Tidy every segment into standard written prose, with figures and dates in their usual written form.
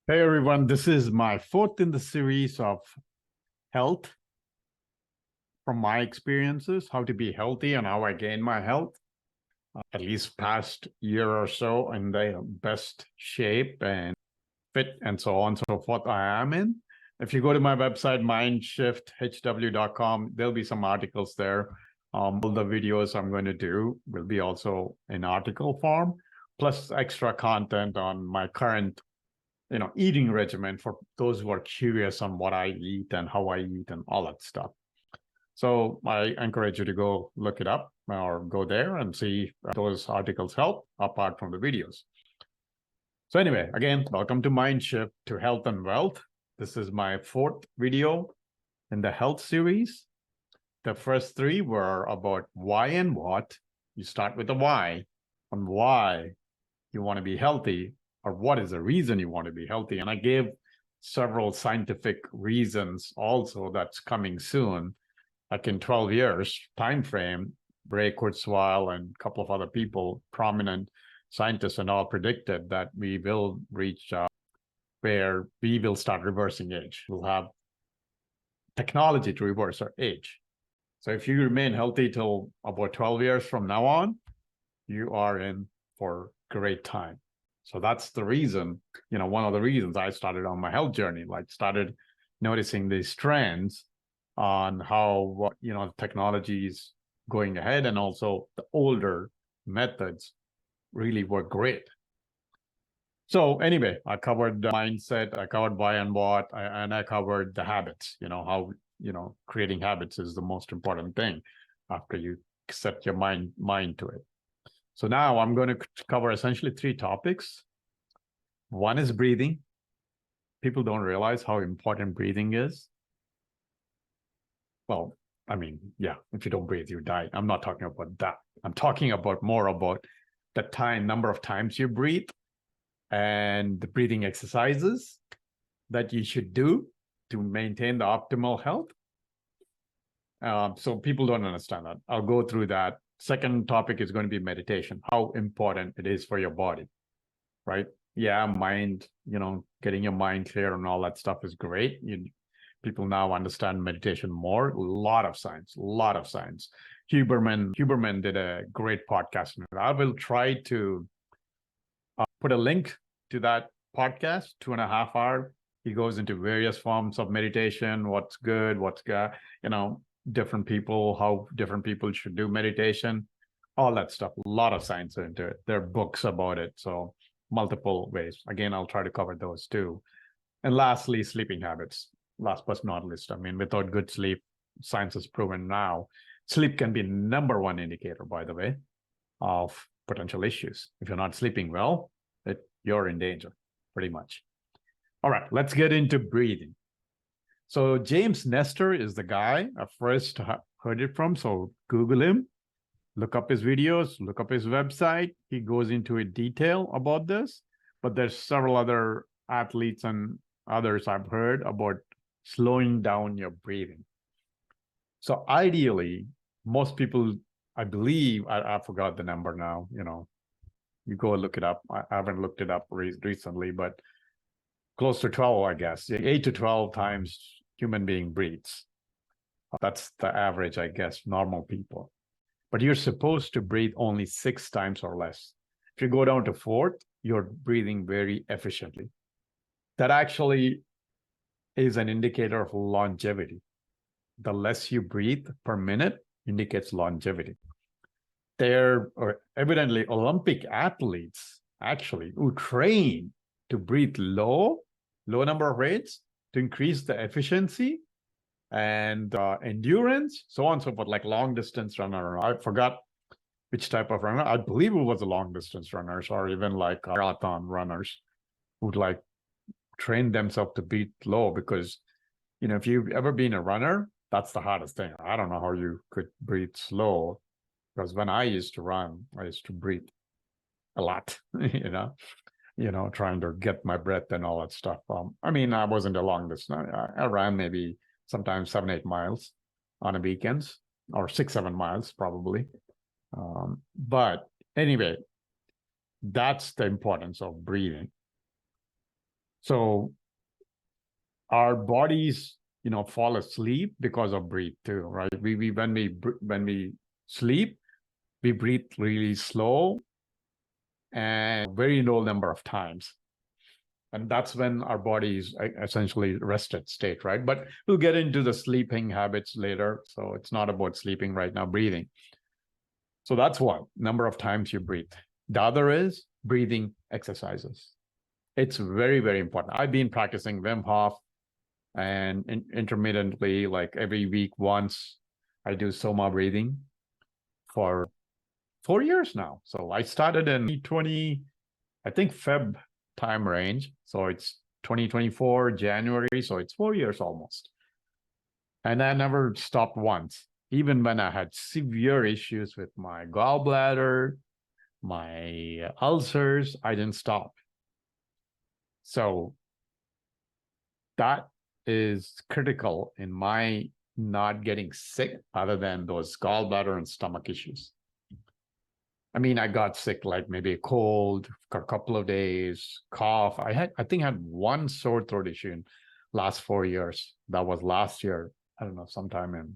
Hey everyone, this is my fourth in the series of health from my experiences, how to be healthy and how I gain my health, at least past year or so in the best shape and fit and so on and so forth I am in. If you go to my website, mindshifthw.com, there'll be some articles there. All the videos I'm going to do will be also in article form, plus extra content on my current eating regimen for those who are curious on what I eat and how I eat and all that stuff. So I encourage you to go look it up or go there and see if those articles help apart from the videos. So anyway, again, welcome to Mindshift to Health and Wealth. This is my fourth video in the health series. The first three were about why and what. You start with the why, on why you want to be healthy, or what is the reason you want to be healthy. And I gave several scientific reasons also that's coming soon, like in 12 years time frame. Ray Kurzweil and a couple of other people, prominent scientists and all, predicted that we will reach where we will start reversing age. We'll have technology to reverse our age. So if you remain healthy till about 12 years from now on, you are in for great time. So that's the reason, one of the reasons I started on my health journey, like started noticing these trends on how, technology is going ahead, and also the older methods really work great. So anyway, I covered the mindset, I covered why and what, and I covered the habits, how, creating habits is the most important thing after you set your mind to it. So now I'm going to cover essentially three topics. One is breathing. People don't realize how important breathing is. Well, if you don't breathe, you die. I'm not talking about that. I'm talking about more about the number of times you breathe and the breathing exercises that you should do to maintain the optimal health. So people don't understand that. I'll go through that. Second topic is going to be meditation, how important it is for your body, right? Yeah, mind, getting your mind clear and all that stuff is great. People now understand meditation more. A lot of science. Huberman did a great podcast. I will try to put a link to that podcast, 2.5 hours. He goes into various forms of meditation, what's good, different people, how different people should do meditation, all that stuff. A lot of science into it. There are books about it. So multiple ways. Again, I'll try to cover those too. And lastly, sleeping habits. Last but not least, without good sleep, science has proven now, sleep can be number one indicator, by the way, of potential issues. If you're not sleeping well, you're in danger, pretty much. All right, let's get into breathing. So James Nestor is the guy I first heard it from. So Google him, look up his videos, look up his website. He goes into a detail about this, but there's several other athletes and others I've heard about slowing down your breathing. So ideally, most people, I believe, I forgot the number now, you go look it up. I haven't looked it up recently, but close to 12, I guess, 8 to 12 times human being breathes. That's the average, I guess, normal people. But you're supposed to breathe only 6 times or less. If you go down to 4th, you're breathing very efficiently. That actually is an indicator of longevity. The less you breathe per minute indicates longevity. There are evidently Olympic athletes actually who train to breathe low number of rates to increase the efficiency and endurance, so on and so forth, like long distance runner. I forgot which type of runner. I believe it was a long distance runners, or even like marathon runners who'd like train themselves to breathe low, because if you've ever been a runner, that's the hardest thing. I don't know how you could breathe slow, because when I used to run, I used to breathe a lot, trying to get my breath and all that stuff. I wasn't a long distance. I ran maybe sometimes 7-8 miles on the weekends, or 6-7 miles probably. But anyway, that's the importance of breathing. So our bodies, fall asleep because of breathe too, right? We when we sleep, we breathe really slow and very low number of times. And that's when our body is essentially rested state, right? But we'll get into the sleeping habits later. So it's not about sleeping right now, breathing. So that's one, number of times you breathe. The other is breathing exercises. It's very, very important. I've been practicing Wim Hof and intermittently, like every week once, I do Soma breathing for 4 years now. So I started in 2020, I think Feb time range. So it's 2024, January. So it's 4 years almost. And I never stopped once, even when I had severe issues with my gallbladder, my ulcers, I didn't stop. So that is critical in my not getting sick, other than those gallbladder and stomach issues. I mean, I got sick, like maybe a cold for a couple of days, cough. I think I had one sore throat issue in last 4 years. That was last year. I don't know, sometime in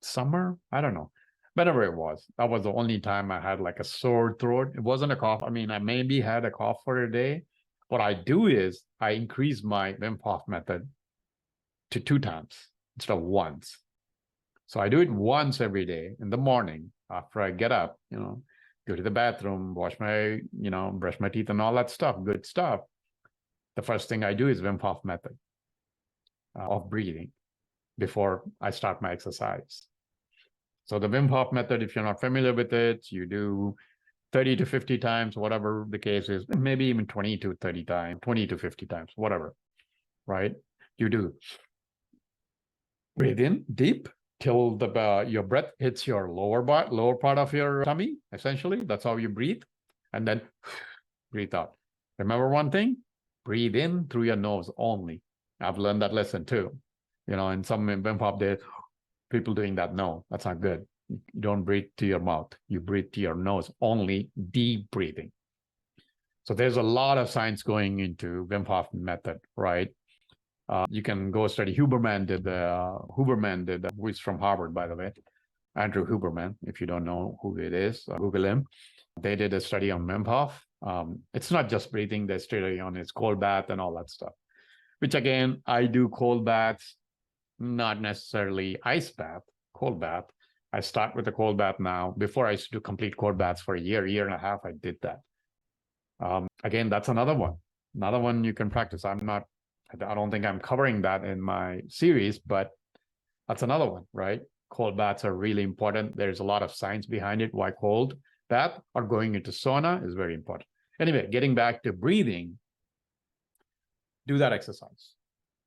summer. I don't know. Whenever it was, that was the only time I had like a sore throat. It wasn't a cough. I mean, I maybe had a cough for a day. What I do is I increase my Wim Hof method to 2 times instead of once. So I do it once every day in the morning after I get up, go to the bathroom, wash my, brush my teeth and all that stuff, good stuff. The first thing I do is Wim Hof method of breathing before I start my exercise. So the Wim Hof method, if you're not familiar with it, you do 30 to 50 times, whatever the case is, maybe even 20 to 30 times, 20 to 50 times, whatever, right? You do breathe in deep till your breath hits your lower part of your tummy, essentially. That's how you breathe. And then breathe out. Remember one thing? Breathe in through your nose only. I've learned that lesson too. In some Wim Hof days, people doing that. No, that's not good. You don't breathe to your mouth. You breathe to your nose only, deep breathing. So there's a lot of science going into Wim Hof method, right? You can go study. Huberman did, who is from Harvard, by the way, Andrew Huberman. If you don't know who it is, Google him. They did a study on Wim Hof. It's not just breathing. They study on his cold bath and all that stuff, which again, I do cold baths, not necessarily ice bath, cold bath. I start with a cold bath now. Before I used to do complete cold baths for a year and a half, I did that. Again, that's another one you can practice. I don't think I'm covering that in my series, but that's another one, right? Cold baths are really important. There's a lot of science behind it. Why cold bath or going into sauna is very important. Anyway, getting back to breathing, do that exercise.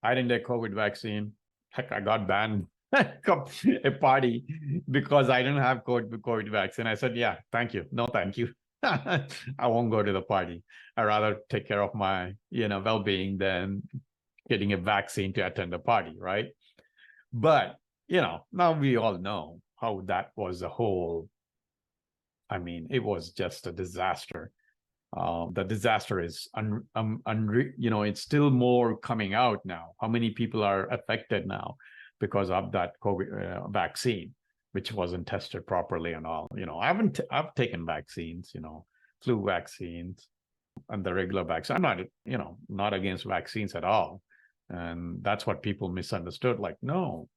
I didn't get COVID vaccine. Heck, I got banned a party because I didn't have COVID vaccine. I said, yeah, thank you. No, thank you. I won't go to the party. I'd rather take care of my, well-being than getting a vaccine to attend a party, right? But, now we all know how that was a whole, it was just a disaster. The disaster is, it's still more coming out now. How many people are affected now because of that COVID vaccine, which wasn't tested properly and all? I've taken vaccines, flu vaccines and the regular vaccine. I'm not, not against vaccines at all. And that's what people misunderstood. Like, no,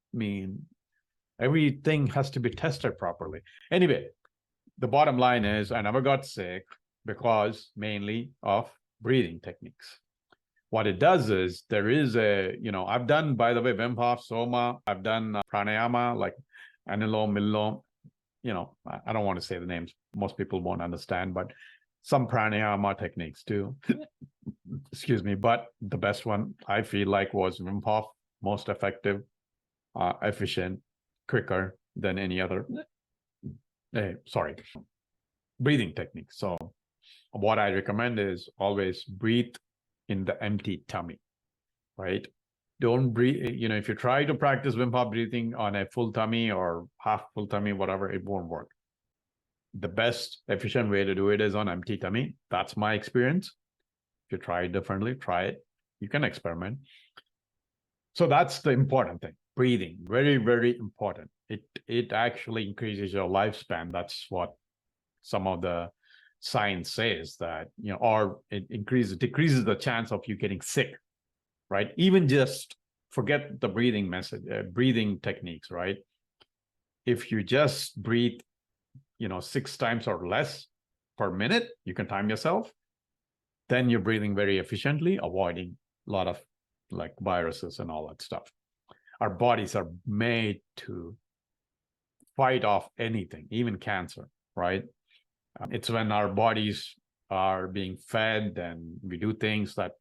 everything has to be tested properly. Anyway, the bottom line is I never got sick because mainly of breathing techniques. What it does is there is I've done, by the way, Wim Hof, Soma, I've done pranayama, like Anilom, Milom, I don't want to say the names. Most people won't understand, but some pranayama techniques too. Excuse me. But the best one I feel like was Wim Hof, most effective, efficient, quicker than any other. Breathing technique. So what I recommend is always breathe in the empty tummy, right? Don't breathe, if you try to practice Wim Hof breathing on a full tummy or half full tummy, whatever, it won't work. The best efficient way to do it is on empty tummy. That's my experience. If you try it differently, try it. You can experiment. So that's the important thing. Breathing, very, very important. It actually increases your lifespan. That's what some of the science says, that, or it decreases the chance of you getting sick, right? Even just forget the breathing techniques, right? If you just breathe, 6 times or less per minute, you can time yourself, then you're breathing very efficiently, avoiding a lot of like viruses and all that stuff. Our bodies are made to fight off anything, even cancer, right? It's when our bodies are being fed and we do things that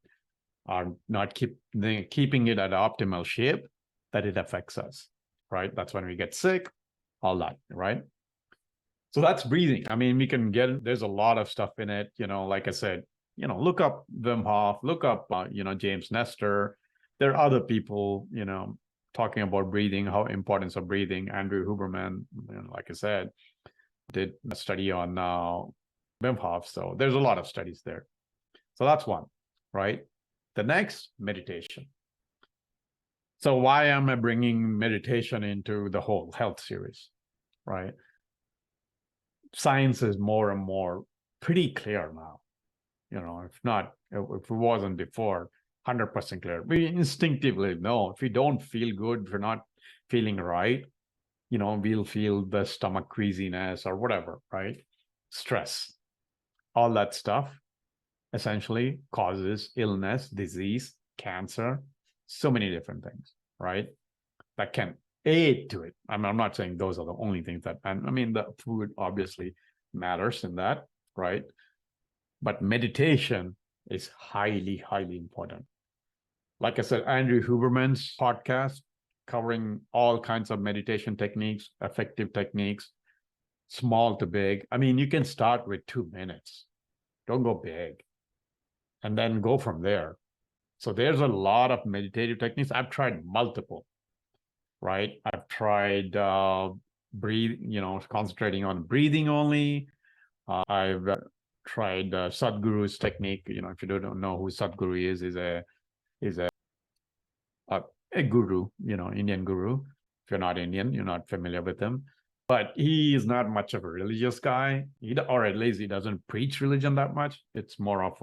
are not keeping it at optimal shape that it affects us, right? That's when we get sick, all that, right? So that's breathing. I mean, there's a lot of stuff in it, like I said, look up Wim Hof, look up, James Nestor. There are other people, talking about breathing, how importance of breathing. Andrew Huberman, like I said, did a study on Wim Hof. So there's a lot of studies there. So that's one, right? The next, meditation. So why am I bringing meditation into the whole health series, right? Science is more and more pretty clear now. If it wasn't before, 100% clear. We instinctively know if we don't feel good, if we're not feeling right, we'll feel the stomach queasiness or whatever, right? Stress, all that stuff essentially causes illness, disease, cancer, so many different things, right? That can aid to it. I'm not saying those are the only things that, and I mean, the food obviously matters in that, right? But meditation is highly, highly important. Like I said, Andrew Huberman's podcast covering all kinds of meditation techniques, effective techniques, small to big. I mean, you can start with 2 minutes. Don't go big. And then go from there. So there's a lot of meditative techniques. I've tried multiple, right? I've tried concentrating on breathing only. I've tried Sadhguru's technique. If you don't know who Sadhguru is a guru, Indian guru. If you're not Indian, you're not familiar with him. But he is not much of a religious guy, or at least he doesn't preach religion that much. It's more of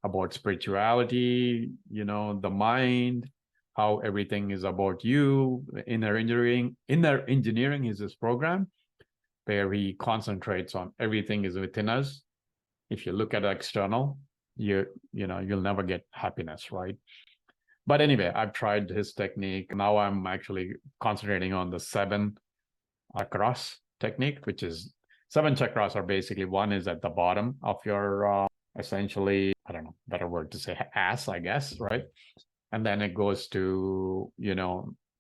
about spirituality, the mind, how everything is about you. Inner engineering is his program, where he concentrates on everything is within us. If you look at the external, you'll never get happiness, right? But anyway, I've tried his technique. Now I'm actually concentrating on the 7 chakras technique, which is 7 chakras are basically, one is at the bottom of your, essentially, I don't know, better word to say, ass, I guess, right? And then it goes to,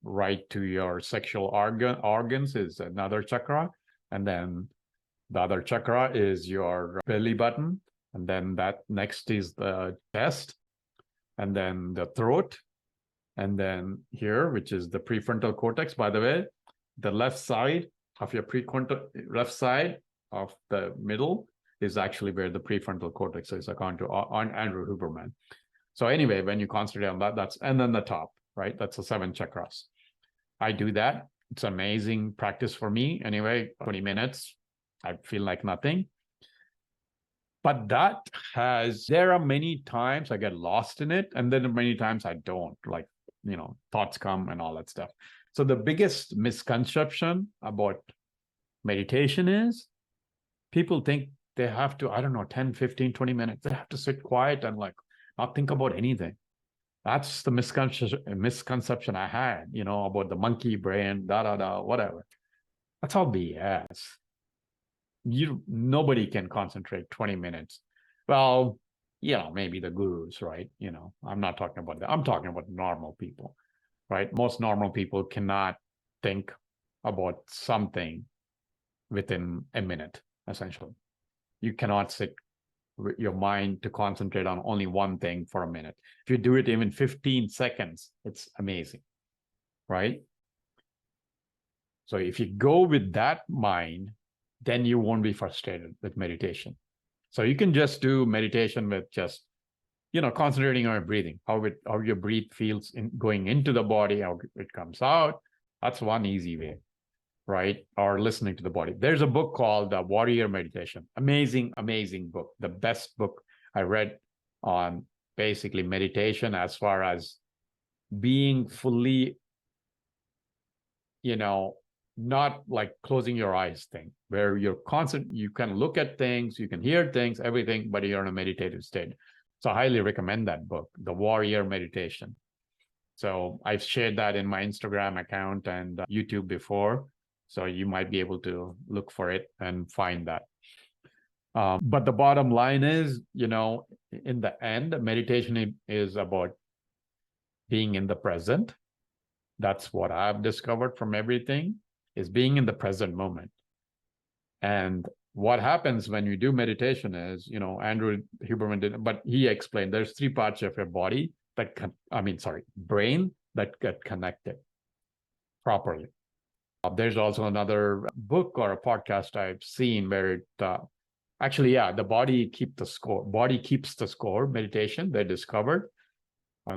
right to your sexual organs is another chakra. And then the other chakra is your belly button. And then that next is the chest. And then the throat, and then here, which is the prefrontal cortex. By the way, the left side of your left side of the middle is actually where the prefrontal cortex is, according to Andrew Huberman. So anyway, when you concentrate on that, and then the top, right? That's the 7 chakras. I do that. It's amazing practice for me. Anyway, 20 minutes, I feel like nothing. But there are many times I get lost in it, and then many times I don't, like, thoughts come and all that stuff. So the biggest misconception about meditation is people think they have to, 10, 15, 20 minutes. They have to sit quiet and like not think about anything. That's the misconception I had, about the monkey brain, whatever. That's all BS. Nobody can concentrate 20 minutes. Well, maybe the gurus, right? I'm not talking about that. I'm talking about normal people, right? Most normal people cannot think about something within a minute, essentially. You cannot sit with your mind to concentrate on only one thing for a minute. If you do it even 15 seconds, it's amazing, right? So if you go with that mind, then you won't be frustrated with meditation. So you can just do meditation with just concentrating on your breathing, how your breath feels going into the body, how it comes out. That's one easy way, right? Or listening to the body. There's a book called Warrior Meditation. Amazing, amazing book. The best book I read on basically meditation as far as being fully, not like closing your eyes thing, where you're constant, you can look at things, you can hear things, everything, but you're in a meditative state. So I highly recommend that book, The Warrior Meditation. So I've shared that in my Instagram account and YouTube before. So you might be able to look for it and find that. But the bottom line is, in the end, meditation is about being in the present. That's what I've discovered from everything, is being in the present moment. And what happens when you do meditation is, Andrew Huberman did, but he explained there's 3 parts of your body brain that get connected properly. There's also another book or a podcast I've seen where it the body keeps the score. Body keeps the score meditation. They discovered,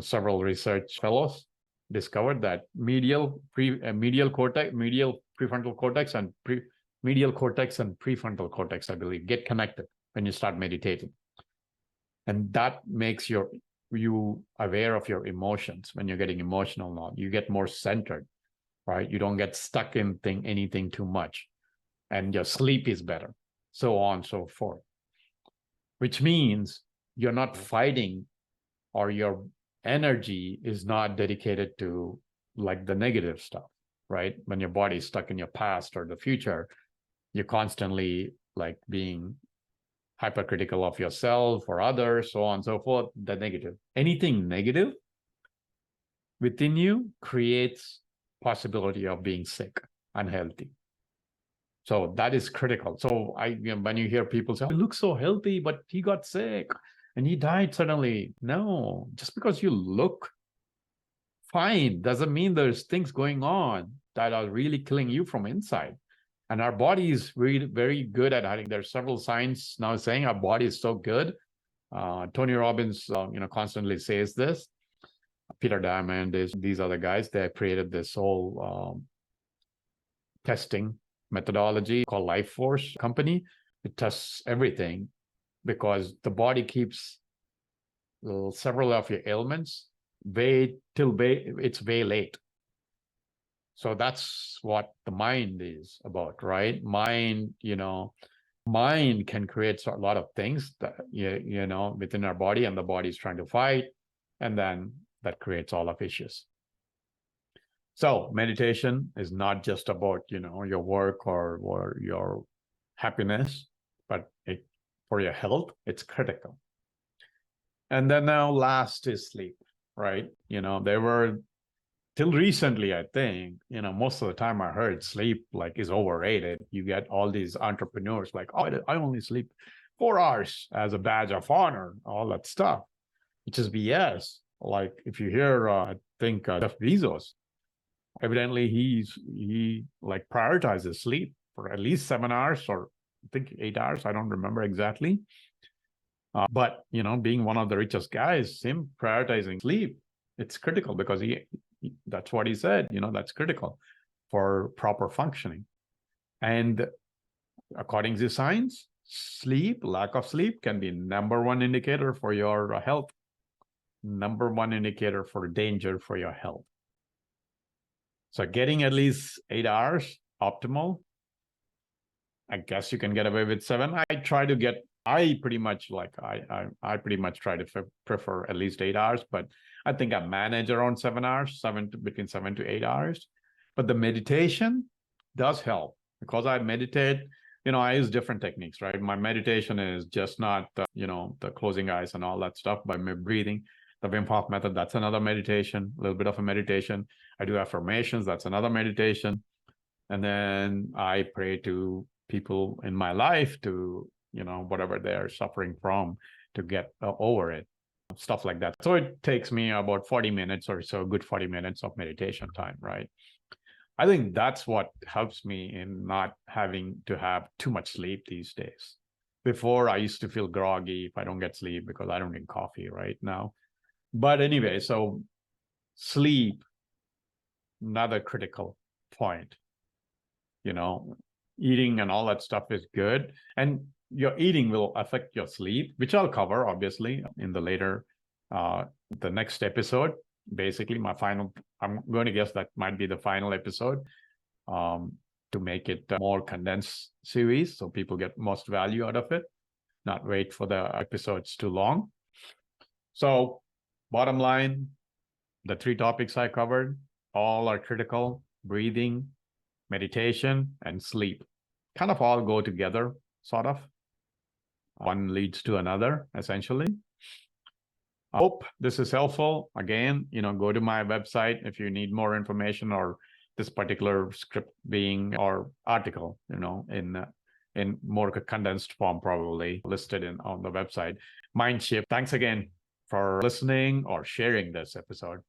several research fellows discovered that medial prefrontal cortex and medial cortex and prefrontal cortex, I believe, get connected when you start meditating. And that makes you aware of your emotions. When you're getting emotional now, you get more centered, right? You don't get stuck in anything too much, and your sleep is better, so on and so forth. Which means you're not fighting, or your energy is not dedicated to like the negative stuff, right? When your body is stuck in your past or the future, you're constantly like being hypercritical of yourself or others, so on and so forth. The negative, anything negative within you creates possibility of being sick, unhealthy. So that is critical. So when you hear people say, "Oh, he looks so healthy, but he got sick and he died suddenly." No, just because you look fine doesn't mean there's things going on that are really killing you from inside. And our body is really very good at hiding. There's several signs now saying our body is so good. Tony Robbins, constantly says this. Peter Diamond these other guys. They created this whole testing methodology called Life Force company. It tests everything because the body keeps several of your ailments it's way late. So that's what the mind is about, right? Mind can create a lot of things that within our body, and the body is trying to fight, and then that creates all of issues. So meditation is not just about your work or your happiness, but for your health, it's critical. And then now last is sleep, right? There were, till recently, I think, most of the time I heard sleep like is overrated. You get all these entrepreneurs like, "Oh, I only sleep 4 hours as a badge of honor," all that stuff, which is BS. Like if you hear, I think Jeff Bezos, evidently he like prioritizes sleep for at least 7 hours, or I think 8 hours. I don't remember exactly. But being one of the richest guys, him prioritizing sleep, it's critical because that's what he said. That's critical for proper functioning. And according to science, lack of sleep can be number 1 indicator for your health, number 1 indicator for danger for your health. So getting at least 8 hours optimal. I guess you can get away with 7. I pretty much try to prefer at least 8 hours, but I think I manage around 7 hours, between 7 to 8 hours. But the meditation does help because I meditate. I use different techniques, right? My meditation is just not the closing eyes and all that stuff, but my breathing. The Wim Hof method, that's another meditation, a little bit of a meditation. I do affirmations, that's another meditation. And then I pray to people in my life to, whatever they're suffering from, to get over it, stuff like that. So it takes me about 40 minutes or so, good 40 minutes of meditation time, right? I think that's what helps me in not having to have too much sleep these days. Before, I used to feel groggy if I don't get sleep because I don't drink coffee right now. But anyway, so sleep, another critical point. Eating and all that stuff is good. And your eating will affect your sleep, which I'll cover, obviously, in the next episode. Basically, I'm going to guess that might be the final episode, to make it a more condensed series so people get most value out of it, not wait for the episodes too long. So bottom line, the 3 topics I covered, all are critical: breathing, meditation, and sleep. Kind of all go together, sort of. One leads to another, essentially. I hope this is helpful. Again, go to my website if you need more information, or this particular script or article, in more condensed form, probably listed on the website. Mindshift. Thanks again for listening or sharing this episode.